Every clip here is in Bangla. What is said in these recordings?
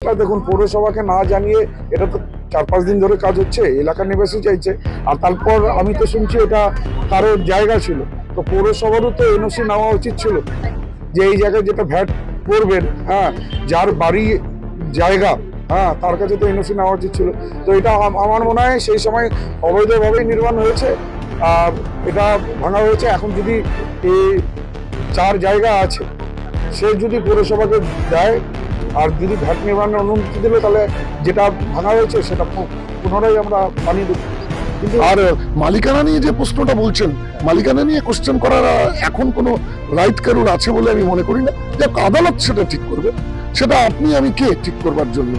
এটা দেখুন, পৌরসভাকে না জানিয়ে এটা তো 4-5 দিন ধরে কাজ হচ্ছে, এলাকার নিবাসী চাইছে। আর তারপর আমি তো শুনছি এটা কারোর জায়গা ছিল, তো পৌরসভারও তো এনওসি নেওয়া উচিত ছিল যে এই জায়গায় যেটা ভ্যাট করবেন, হ্যাঁ, যার বাড়ি জায়গা, হ্যাঁ, তার কাছে তো এনওসি নেওয়া উচিত ছিল। তো এটা আমার মনে হয় সেই সময় অবৈধভাবেই নির্মাণ হয়েছে, আর এটা ভাঙা হয়েছে। এখন যদি এই যার জায়গা আছে সে যদি পৌরসভাকে দেয় আর যদি ভ্যাট নির্মাণের অনুমতি দিলে, তাহলে যেটা ভাঙা হয়েছে সেটা পুনরায় আমরা বানিয়ে দেবো। কিন্তু আর মালিকানা নিয়ে যে প্রশ্নটা বলছেন, মালিকানা নিয়ে কোশ্চেন করার এখন কোনো রাইট কারুর আছে বলে আমি মনে করি না। যে আদালত সেটা ঠিক করবে, সেটা আপনি আমি কে ঠিক করবার জন্য?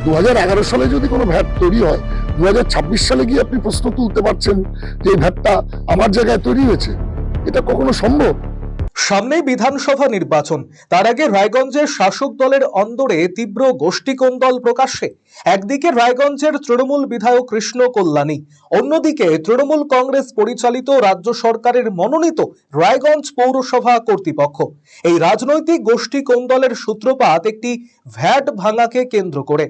2011 সালে যদি কোনো ভ্যাট তৈরি হয়, 2026 সালে গিয়ে আপনি প্রশ্ন তুলতে পারছেন যে এই ভ্যাটটা আমার জায়গায় তৈরি হয়েছে? এটা কখনো সম্ভব? সামনেই বিধানসভা নির্বাচন, তার আগে রায়গঞ্জের শাসক দলের অন্দরে তীব্র গোষ্ঠীকোন্দল প্রকাশ্যে। একদিকে রায়গঞ্জের তৃণমূল বিধায়ক কৃষ্ণ কল্যাণী, অন্যদিকে তৃণমূল কংগ্রেস পরিচালিত রাজ্য সরকারের মনোনীত রায়গঞ্জ পৌরসভা কর্তৃপক্ষ। এই রাজনৈতিক গোষ্ঠীকোন্দলের সূত্রপাত একটি ভ্যাট ভাঙাকে কেন্দ্র করে।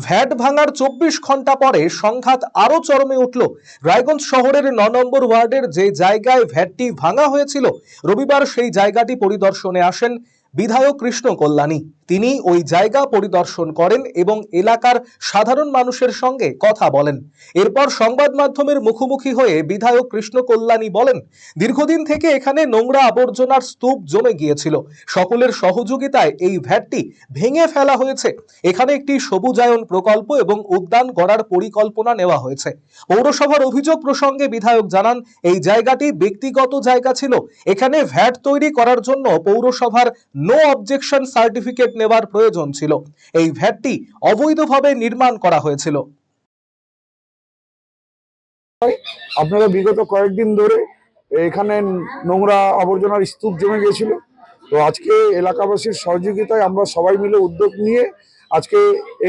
ভ্যাট ভাঙার 24 ঘন্টা পরে সংঘাত আরো চরমে উঠল রায়গঞ্জ শহরের 9 নম্বর ওয়ার্ডের যে জায়গায় ভ্যাটটি ভাঙা হয়েছিল। রবিবার সেই জায়গাটি পরিদর্শনে আসেন বিধায়ক কৃষ্ণ কল্যাণী। তিনি ওই জায়গা পরিদর্শন করেন এবং এলাকার সাধারণ মানুষের সঙ্গে কথা বলেন। এরপর সংবাদ মাধ্যমের মুখোমুখি হয়ে বিধায়ক কৃষ্ণ কল্যাণী বলেন, দীর্ঘদিন থেকে এখানে নোংরা আবর্জনার স্তূপ জমে গিয়েছিল। সকলের সহযোগিতায় এই ভ্যাটটি ভেঙে ফেলা হয়েছে। এখানে একটি সবুজায়ন প্রকল্প এবং উদ্যান গড়ার পরিকল্পনা নেওয়া হয়েছে। পৌরসভার অভিযোগ প্রসঙ্গে বিধায়ক জানান, এই জায়গাটি ব্যক্তিগত জায়গা ছিল। এখানে ভ্যাট তৈরি করার জন্য পৌরসভার নো অবজেকশন সার্টিফিকেট নেওয়ার প্রয়োজন ছিল। এই ভ্যাটটি অবৈধভাবে নির্মাণ করা হয়েছিল। আপনারা বিগত কয়েকদিন ধরে এখানে নোংরা আবর্জনার স্তূপ জমে গিয়েছিল। তো আজকে এলাকাবাসীর সহযোগিতায় আমরা সবাই মিলে উদ্যোগ নিয়ে আজকে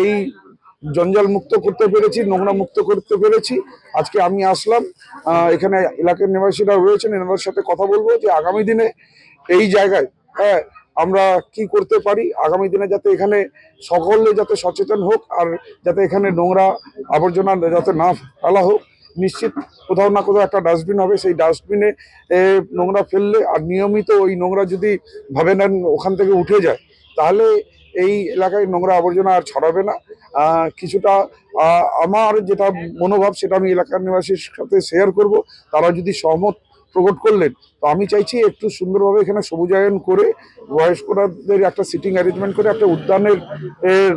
এই জঞ্জাল মুক্ত করতে পেরেছি, নোংরা মুক্ত করতে পেরেছি। আজকে আমি আসলাম, এখানে এলাকার নিবাসীরা রয়েছেন, এনাদের সাথে কথা বলবো যে আগামী দিনে এই জায়গায়, হ্যাঁ, আমরা কি করতে পারি আগামী দিনে, যাতে এখানে সকলে যাতে সচেতন হোক, আর যাতে এখানে নোংরা আবর্জনা যাতে না ফেলা হোক। নিশ্চিত কোথাও না কোথাও একটা ডাস্টবিন হবে, সেই ডাস্টবিনে নোংরা ফেললে আর নিয়মিত ওই নোংরা যদি ভাবে নেন ওখান থেকে উঠে যায়, তাহলে এই এলাকায় নোংরা আবর্জনা আর ছড়াবে না। কিছুটা আমার যেটা মনোভাব সেটা আমি এলাকার নিবাসীর সাথে শেয়ার করব। তারা যদি সহমত প্রকট করলেন, তো আমি চাইছি একটু সুন্দরভাবে এখানে সবুজায়ন করে বয়স্কদের একটা সিটিং অ্যারেঞ্জমেন্ট করে একটা উদ্যানের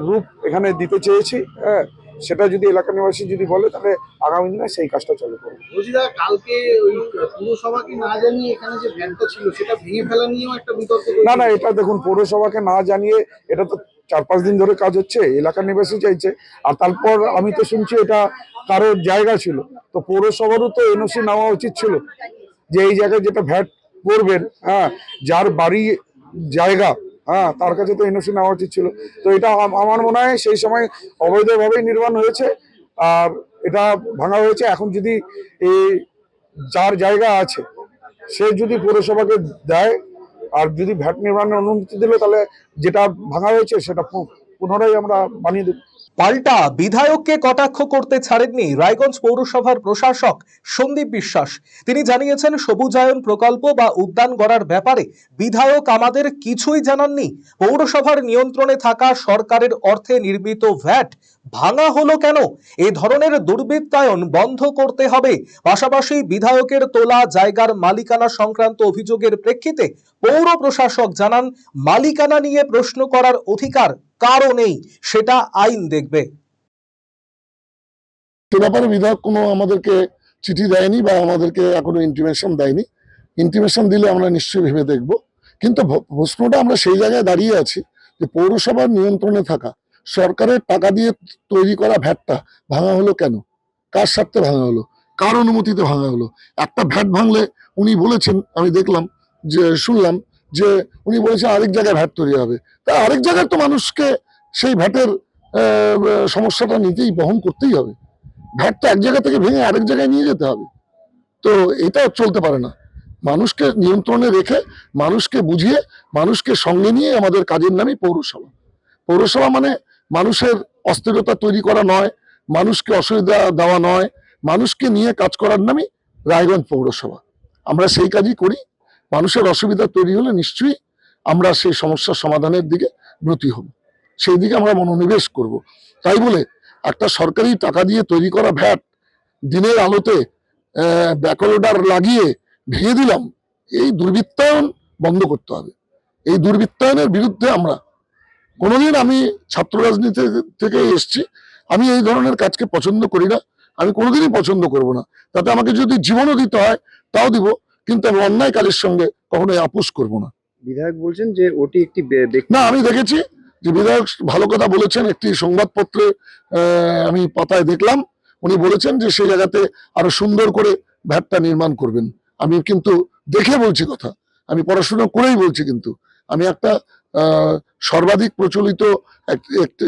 রূপ এখানে দিতে চেয়েছি। হ্যাঁ, সেটা যদি এলাকার নিবাসী যদি বলে, তাহলে আগামী দিনে সেই কাজটা চালু করবো। কালকে ওই পুরসভাকে না জানিয়ে এখানে যে ভ্যানটা ছিল সেটা ভেঙে ফেলা নিয়েও একটা বিতর্ক। না, এটা দেখুন, পৌরসভাকে না জানিয়ে এটা তো 4-5 দিন ধরে কাজ হচ্ছে, এলাকার নিবাসী চাইছে। আর তারপর আমি তো শুনছি এটা কারোর জায়গা ছিল, তো পৌরসভারও তো এনওসি নেওয়া উচিত ছিল যে এই জায়গায় যেটা ভ্যাট করবেন, হ্যাঁ, যার বাড়ি জায়গা, হ্যাঁ, তার কাছে তো এনওসি নেওয়া উচিত ছিল। তো এটা আমার মনে হয় সেই সময় অবৈধভাবেই নির্মাণ হয়েছে, আর এটা ভাঙা হয়েছে। এখন যদি এই যার জায়গা আছে সে যদি পৌরসভাকে দেয় আর যদি ভ্যাট নির্মাণের অনুমতি দিলে, তাহলে যেটা ভাঙা হয়েছে সেটা পুনরায় আমরা বানিয়ে দেব। পাল্টা বিধায়ককে কটাক্ষ করতে ছাড়েননি রায়গঞ্জ পৌরসভার প্রশাসক সন্দীপ বিশ্বাস। তিনি জানিয়েছেন, সবুজায়ন প্রকল্প বা উদ্যান গড়ার ব্যাপারে বিধায়ক আমাদের কিছুই জানাননি। পৌরসভার নিয়ন্ত্রণে থাকা সরকারের অর্থে নির্মিত ভ্যাট ভাঙা হলো কেন? এই ধরনের দুর্বৃত্তায়ন বন্ধ করতে হবে। পাশাপাশি বিধায়কের তোলা জায়গার মালিকানা সংক্রান্ত অভিযোগের প্রেক্ষিতে পৌর প্রশাসক জানান, মালিকানা নিয়ে প্রশ্ন করার অধিকার কারও নেই, সেটা আইন দেখবে। সে ব্যাপারে বিধায়ক কোনো আমাদেরকে চিঠি দেয়নি বা আমাদেরকে এখনো ইন্টিমেশন দেয়নি। ইন্টিমেশন দিলে আমরা নিশ্চয়ই ভেবে দেখব। কিন্তু প্রশ্নটা আমরা সেই জায়গায় দাঁড়িয়ে আছি যে পৌরসভার নিয়ন্ত্রণে থাকা সরকারের টাকা দিয়ে তৈরি করা ভ্যাটটা ভাঙা হলো কেন? কার স্বার্থে ভাঙা হলো? কার অনুমতিতে ভাঙা হলো? একটা ভ্যাট ভাঙলে উনি বলেছেন, আমি দেখলাম যে শুনলাম যে উনি বলেছেন আরেক জায়গায় ভ্যাট তৈরি হবে। তা আরেক জায়গায় তো মানুষকে সেই ভ্যাটের সমস্যাটা নিতেই বহন করতেই হবে। ভ্যাটটা এক জায়গা থেকে ভেঙে আরেক জায়গায় নিয়ে যেতে হবে, তো এটা চলতে পারে না। মানুষকে নিয়ন্ত্রণে রেখে, মানুষকে বুঝিয়ে, মানুষকে সঙ্গে নিয়ে আমাদের কাজের নামই পৌরসভা। পৌরসভা মানে মানুষের অস্থিরতা তৈরি করা নয়, মানুষকে অসুবিধা দেওয়া নয়, মানুষকে নিয়ে কাজ করার নামই রায়গঞ্জ পৌরসভা। আমরা সেই কাজই করি। মানুষের অসুবিধা তৈরি হলে নিশ্চয়ই আমরা সেই সমস্যার সমাধানের দিকে ব্রতী হব, সেই দিকে আমরা মনোনিবেশ করব। তাই বলে একটা সরকারি টাকা দিয়ে তৈরি করা ভ্যাট দিনের আলোতে ব্যাকলোডার লাগিয়ে ভেঙে দিলাম, এই দুর্বৃত্তায়ন বন্ধ করতে হবে। এই দুর্বৃত্তায়নের বিরুদ্ধে আমরা কোনোদিন, আমি ছাত্র রাজনীতি থেকে এসেছি, আমি এই ধরনের কাজকে পছন্দ করি না, আমি কোনোদিনই পছন্দ করব না। তাতে আমাকে যদি জীবনও দিতে হয় তাও দিব, কিন্তু আমি অন্যায় কাজের সঙ্গে কখনোই আপোষ করব না। বিধায়ক বলছেন যে ওটি একটি না, আমি দেখেছি যে বিধায়ক ভালো কথা বলেছেন। একটি সংবাদপত্রে আমি পাতায় দেখলাম, উনি বলেছেন যে সেই জায়গাতে আরো সুন্দর করে ভ্যাটটা নির্মাণ করবেন। আমি কিন্তু দেখে বলছি কথা, আমি পড়াশোনা করেই বলছি। কিন্তু আমি একটা সর্বাধিক প্রচলিত একটি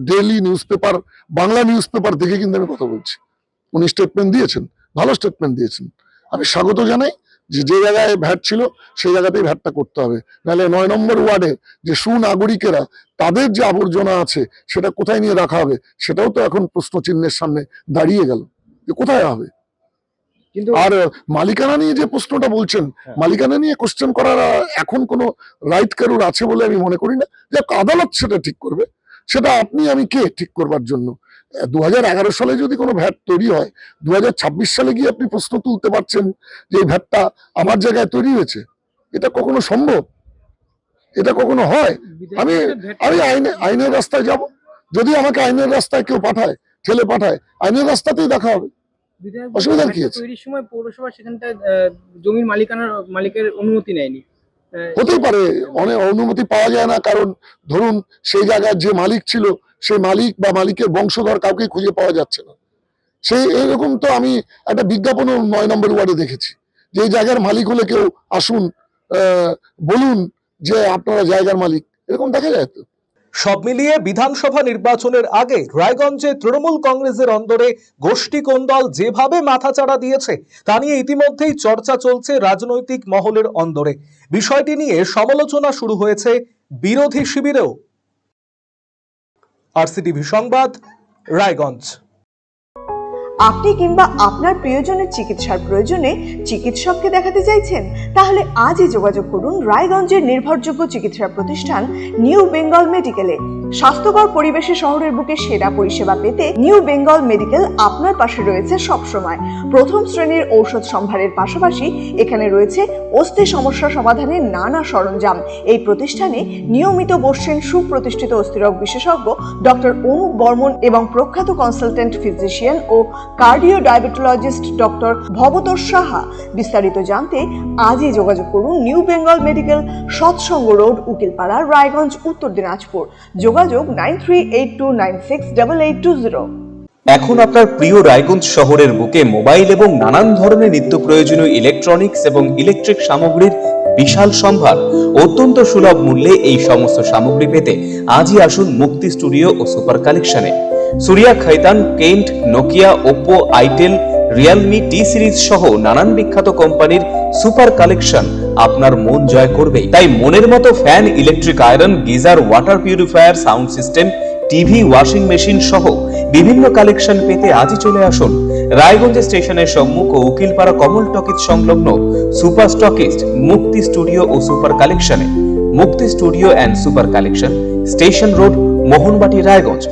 daily news paper, Bangla news paper দেখে কিন্তু আমি কথা বলছি। উনি স্টেটমেন্ট দিয়েছেন, ভালো স্টেটমেন্ট দিয়েছেন, আমি স্বাগত জানাই। যে জায়গায় ভ্যাট ছিল সেই জায়গাতেই ভ্যাটটা করতে হবে, নাহলে 9 নম্বর ওয়ার্ডে যে সুনাগরিকেরা, তাদের যে আবর্জনা আছে সেটা কোথায় নিয়ে রাখা হবে, সেটাও তো এখন প্রশ্ন চিহ্নের সামনে দাঁড়িয়ে গেল, যে কোথায় হবে। কিন্তু আর মালিকানা নিয়ে যে প্রশ্নটা বলছেন, মালিকানা নিয়ে কোশ্চেন করার এখন কোনো রাইট কারোর আছে বলে আমি মনে করি না। যে আদালত সেটা ঠিক করবে, সেটা আপনি আমি কে ঠিক করবার জন্য? 2011 সালে যদি কোনো ভ্যাট তৈরি হয়, 2026 সালে গিয়ে আপনি প্রশ্ন তুলতে পারছেন যে এই ভ্যাটটা আমার জায়গায় তৈরি হয়েছে? এটা কখনো সম্ভব? এটা কখনো হয়? আমি আইনের রাস্তায় যাব। যদি আমাকে আইনের রাস্তায় কেউ পাঠায়, ঠেলে পাঠায়, আইনের রাস্তাতেই দেখা হবে। অসুবিধার কি আছে? তৈরির সময় পৌরসভা সেখানটা জমির মালিকের অনুমতি নেয়নি। হতেই পারে, অনেক অনুমতি পাওয়া যায় না, কারণ ধরুন সেই জায়গার যে মালিক ছিল, সেই মালিক বা মালিকের বংশধর কাউকে খুঁজে পাওয়া যাচ্ছে না। সেই এরকম তো আমি একটা বিজ্ঞাপনও 9 নম্বর ওয়ার্ডে দেখেছি, যে এই জায়গার মালিক হলে কেউ আসুন, বলুন যে আপনারা জায়গার মালিক, এরকম দেখা যায় তো। সব মিলিয়ে বিধানসভা নির্বাচনের আগে রায়গঞ্জে তৃণমূল কংগ্রেসের অন্দরে গোষ্ঠী কোন্দল যেভাবে মাথাচাড়া দিয়েছে তা নিয়ে ইতিমধ্যেই চর্চা চলছে রাজনৈতিক মহলের অন্দরে। বিষয়টি নিয়ে সমালোচনা শুরু হয়েছে বিরোধী শিবিরেও। আরসিটিভি সংবাদ, রায়গঞ্জ। আপনি কিংবা আপনার প্রিয়জনের চিকিৎসার প্রয়োজনে চিকিৎসককে দেখাতে চাইছেন? তাহলে আজই যোগাযোগ করুন রায়গঞ্জের নির্ভরযোগ্য চিকিৎসা প্রতিষ্ঠান নিউ বেঙ্গল মেডিকেলে। স্বাস্থ্যকর পরিবেশে শহরের বুকে সেরা পরিষেবা পেতে নিউ বেঙ্গল মেডিকেল আপনার পাশে রয়েছে সবসময়। প্রথম শ্রেণীর ঔষধ সম্ভারের পাশাপাশি এখানে রয়েছে অস্থি সমস্যা সমাধানের নানা সরঞ্জাম। এই প্রতিষ্ঠানে নিয়মিত বসছেন সুপ্রতিষ্ঠিত অস্থিরোগ বিশেষজ্ঞ ডক্টর অনুপ বর্মন এবং প্রখ্যাত কনসালটেন্ট ফিজিশিয়ান ও cardio diabetologist doctor Bhabatosh Saha. বিস্তারিত জানতে আজই যোগাযোগ করুন new Bengal medical, Satsang road, Ukilpara, Raiganj, Uttar Dinajpur. যোগাযোগ 9382968820। এখন আপনার প্রিয় রায়গঞ্জ শহরের বুকে মোবাইল এবং নানান ধরনের নিত্য প্রয়োজনীয় ইলেকট্রনিক্স এবং ইলেকট্রিক সামগ্রীর বিশাল সম্ভার অত্যন্ত সুলভ মূল্যে। এই সমস্ত সামগ্রী পেতে আজই আসুন মুক্তি স্টুডিও ও সুপার কালেকশনে। Surya, Khaitan, Kent, Nokia, Oppo, itel, Realme, T Series সহ নানান বিখ্যাত কোম্পানির সুপার কালেকশন আপনার মন জয় করবেই। তাই মনের মতো fan, electric iron, geyser, water purifier, sound system, TV, washing machine সহ বিভিন্ন কালেকশন পেতে আজই চলে আসুন রায়গঞ্জ স্টেশনের সম্মুখ ও উকিলপাড়া কমল টকিজ সংলগ্ন সুপার স্টকিস্ট মুক্তি স্টুডিও ও সুপার কালেকশনে। মুক্তি studio and super collection, station road, Mohanbati, Raiganj.